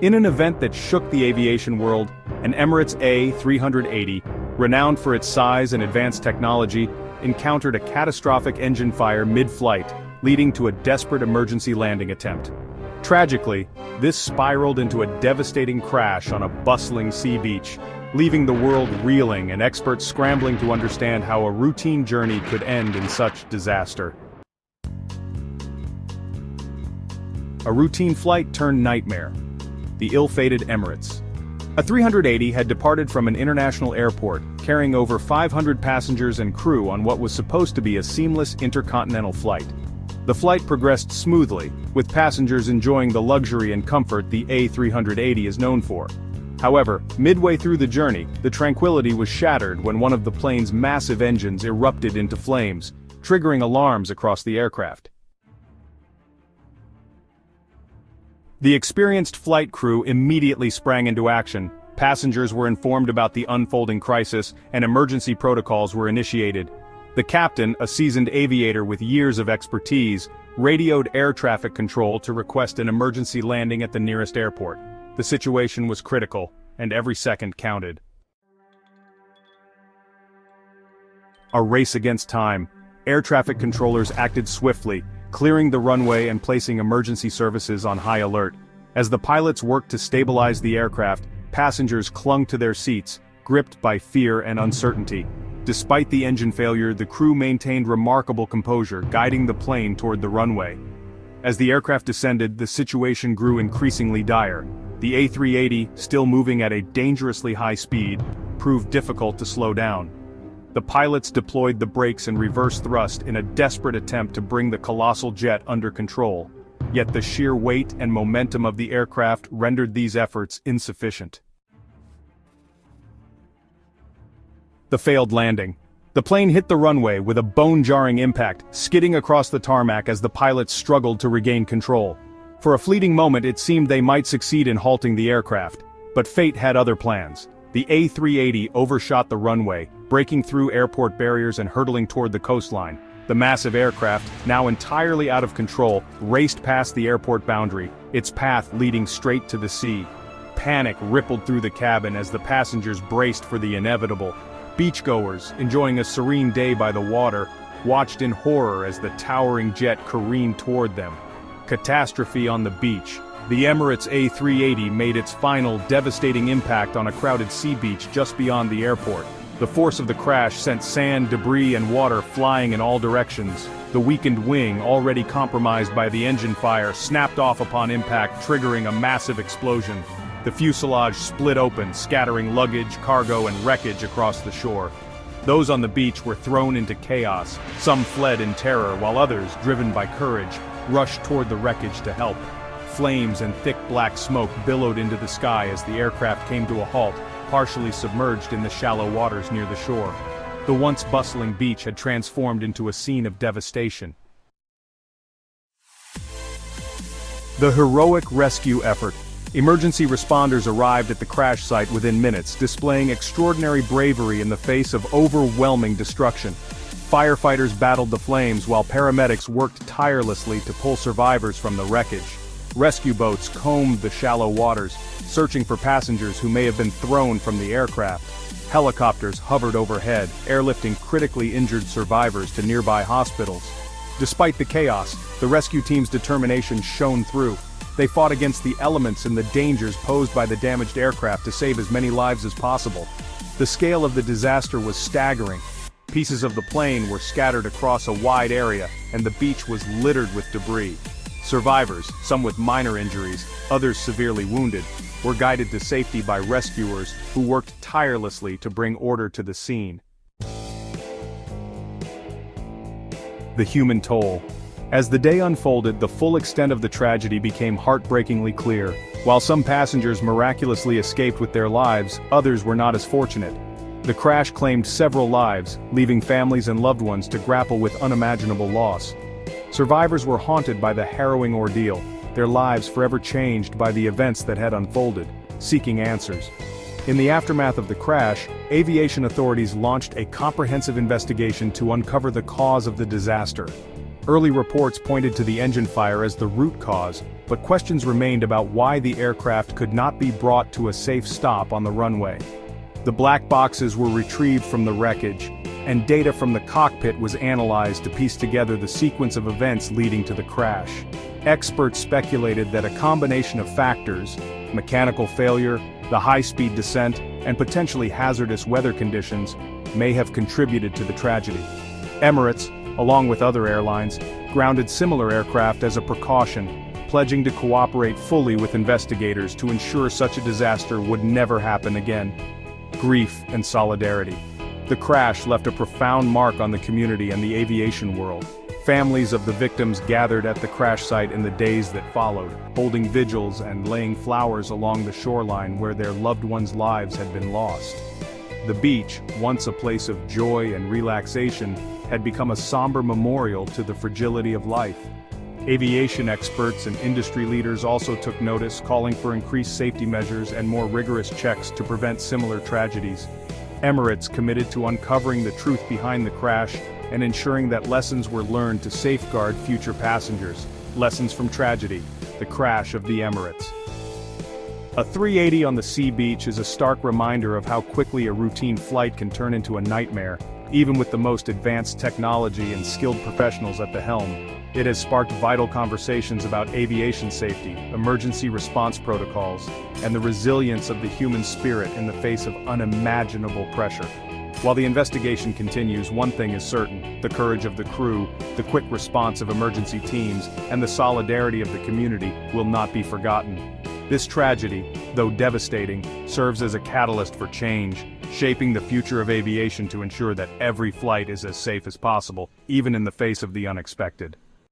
In an event that shook the aviation world, an Emirates A380, renowned for its size and advanced technology, encountered a catastrophic engine fire mid-flight, leading to a desperate emergency landing attempt. Tragically, this spiraled into a devastating crash on a bustling sea beach, leaving the world reeling and experts scrambling to understand how a routine journey could end in such disaster. A routine flight turned nightmare. The ill-fated Emirates A380 had departed from an international airport, carrying over 500 passengers and crew on what was supposed to be a seamless intercontinental flight. The flight progressed smoothly, with passengers enjoying the luxury and comfort the A380 is known for. However, midway through the journey, the tranquility was shattered when one of the plane's massive engines erupted into flames, triggering alarms across the aircraft. The experienced flight crew immediately sprang into action. Passengers were informed about the unfolding crisis, and emergency protocols were initiated. The captain, a seasoned aviator with years of expertise, radioed air traffic control to request an emergency landing at the nearest airport. The situation was critical, and every second counted. A race against time. Air traffic controllers acted swiftly, clearing the runway and placing emergency services on high alert. As the pilots worked to stabilize the aircraft, passengers clung to their seats, gripped by fear and uncertainty. Despite the engine failure, the crew maintained remarkable composure, guiding the plane toward the runway. As the aircraft descended, the situation grew increasingly dire. The A380, still moving at a dangerously high speed, proved difficult to slow down. The pilots deployed the brakes and reverse thrust in a desperate attempt to bring the colossal jet under control. Yet the sheer weight and momentum of the aircraft rendered these efforts insufficient. The failed landing. The plane hit the runway with a bone-jarring impact, skidding across the tarmac as the pilots struggled to regain control. For a fleeting moment it seemed they might succeed in halting the aircraft, but fate had other plans. The A380 overshot the runway, breaking through airport barriers and hurtling toward the coastline. The massive aircraft, now entirely out of control, raced past the airport boundary, its path leading straight to the sea. Panic rippled through the cabin as the passengers braced for the inevitable. Beachgoers, enjoying a serene day by the water, watched in horror as the towering jet careened toward them. Catastrophe on the beach. The Emirates A380 made its final devastating impact on a crowded sea beach just beyond the airport. The force of the crash sent sand, debris, and water flying in all directions. The weakened wing, already compromised by the engine fire, snapped off upon impact, triggering a massive explosion. The fuselage split open, scattering luggage, cargo, and wreckage across the shore. Those on the beach were thrown into chaos. Some fled in terror, while others, driven by courage, rushed toward the wreckage to help. Flames and thick black smoke billowed into the sky as the aircraft came to a halt, partially submerged in the shallow waters near the shore. The once bustling beach had transformed into a scene of devastation. The heroic rescue effort. Emergency responders arrived at the crash site within minutes, displaying extraordinary bravery in the face of overwhelming destruction. Firefighters battled the flames while paramedics worked tirelessly to pull survivors from the wreckage. Rescue boats combed the shallow waters, searching for passengers who may have been thrown from the aircraft. Helicopters hovered overhead, airlifting critically injured survivors to nearby hospitals. Despite the chaos, the rescue team's determination shone through. They fought against the elements and the dangers posed by the damaged aircraft to save as many lives as possible. The scale of the disaster was staggering. Pieces of the plane were scattered across a wide area, and the beach was littered with debris. Survivors, some with minor injuries, others severely wounded, were guided to safety by rescuers who worked tirelessly to bring order to the scene. The human toll. As the day unfolded, the full extent of the tragedy became heartbreakingly clear. While some passengers miraculously escaped with their lives, others were not as fortunate. The crash claimed several lives, leaving families and loved ones to grapple with unimaginable loss. Survivors were haunted by the harrowing ordeal, their lives forever changed by the events that had unfolded, seeking answers. In the aftermath of the crash, aviation authorities launched a comprehensive investigation to uncover the cause of the disaster. Early reports pointed to the engine fire as the root cause, but questions remained about why the aircraft could not be brought to a safe stop on the runway. The black boxes were retrieved from the wreckage, and data from the cockpit was analyzed to piece together the sequence of events leading to the crash. Experts speculated that a combination of factors, mechanical failure, the high-speed descent, and potentially hazardous weather conditions, may have contributed to the tragedy. Emirates, along with other airlines, grounded similar aircraft as a precaution, pledging to cooperate fully with investigators to ensure such a disaster would never happen again. Grief and solidarity. The crash left a profound mark on the community and the aviation world. Families of the victims gathered at the crash site in the days that followed, holding vigils and laying flowers along the shoreline where their loved ones' lives had been lost. The beach, once a place of joy and relaxation, had become a somber memorial to the fragility of life. Aviation experts and industry leaders also took notice, calling for increased safety measures and more rigorous checks to prevent similar tragedies. Emirates committed to uncovering the truth behind the crash and ensuring that lessons were learned to safeguard future passengers. Lessons from tragedy, the crash of the Emirates. A 380 on the sea beach is a stark reminder of how quickly a routine flight can turn into a nightmare, even with the most advanced technology and skilled professionals at the helm. It has sparked vital conversations about aviation safety, emergency response protocols, and the resilience of the human spirit in the face of unimaginable pressure. While the investigation continues, one thing is certain: the courage of the crew, the quick response of emergency teams, and the solidarity of the community will not be forgotten. This tragedy, though devastating, serves as a catalyst for change, shaping the future of aviation to ensure that every flight is as safe as possible, even in the face of the unexpected.